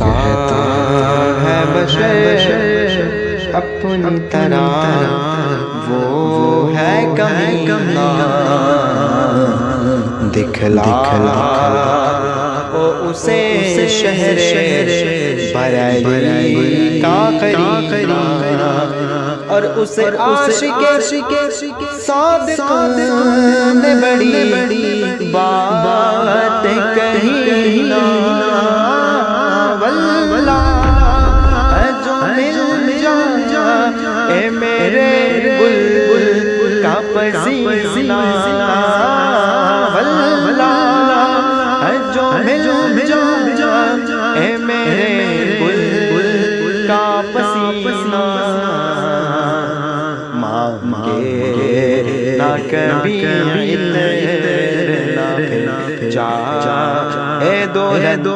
کہتا ہے بشر اپنی طرح وہ ہے کمینہ، دکھلا اسے شہر بریلی کا قرینہ، اور اسے عاشق صادق نے بڑی بات کہی نا، واللہ جو مل جائے میرے بلبل کا پسینہ، واللہ جو مل جائے میرے بلبل کا پسینہ، مانگے نہ کبھی عطر نہ پھر جائے دولت